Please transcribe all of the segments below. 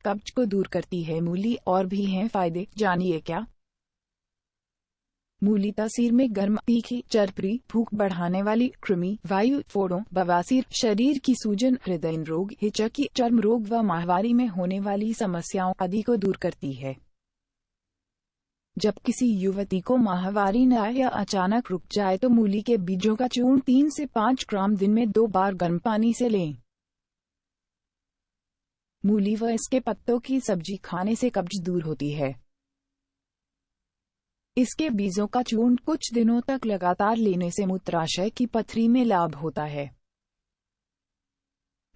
कब्ज को दूर करती है। मूली और भी हैं फायदे, जानिए क्या। मूली तासीर में गर्म, तीखी, चरपी, भूख बढ़ाने वाली, कृमि, वायु, फोड़ों, बवासीर, शरीर की सूजन, हृदय रोग, हिचकी, चर्म रोग व माहवारी में होने वाली समस्याओं आदि को दूर करती है। जब किसी युवती को माहवारी न आए या अचानक रुक जाए तो मूली के बीजों का चूर्ण 3 से 5 ग्राम दिन में 2 बार गर्म पानी से लें। मूली व इसके पत्तों की सब्जी खाने से कब्ज दूर होती है। इसके बीजों का चूर्ण कुछ दिनों तक लगातार लेने से मूत्राशय की पथरी में लाभ होता है।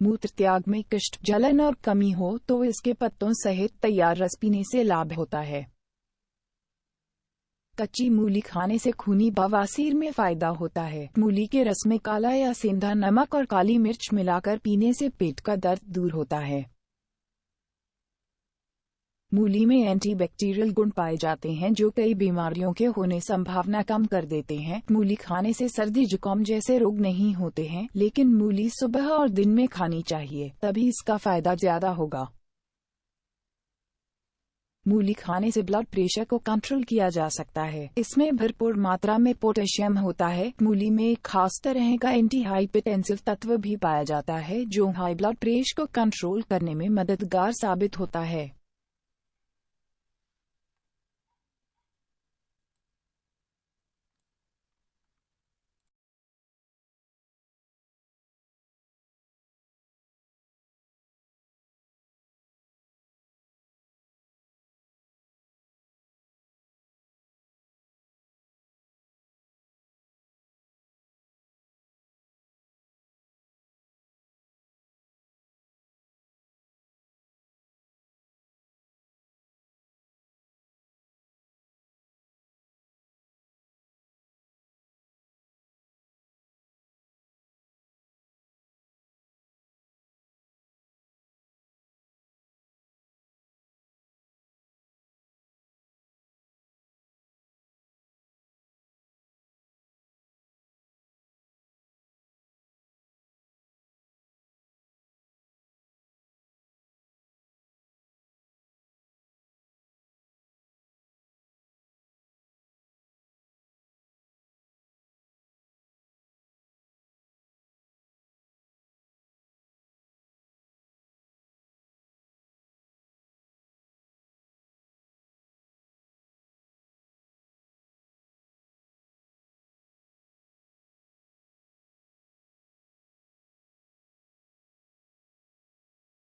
मूत्र त्याग में कष्ट, जलन और कमी हो तो इसके पत्तों सहित तैयार रस पीने से लाभ होता है। कच्ची मूली खाने से खूनी बवासीर में फायदा होता है। मूली के रस में काला या सेंधा नमक और काली मिर्च मिलाकर पीने से पेट का दर्द दूर होता है। मूली में एंटीबैक्टीरियल गुण पाए जाते हैं जो कई बीमारियों के होने संभावना कम कर देते हैं। मूली खाने से सर्दी जुकाम जैसे रोग नहीं होते हैं, लेकिन मूली सुबह और दिन में खानी चाहिए, तभी इसका फायदा ज्यादा होगा। मूली खाने से ब्लड प्रेशर को कंट्रोल किया जा सकता है। इसमें भरपूर मात्रा में पोटेशियम होता है। मूली में एक खास तरह का एंटी हाइपरटेंसिव तत्व भी पाया जाता है जो हाई ब्लड प्रेशर को कंट्रोल करने में मददगार साबित होता है।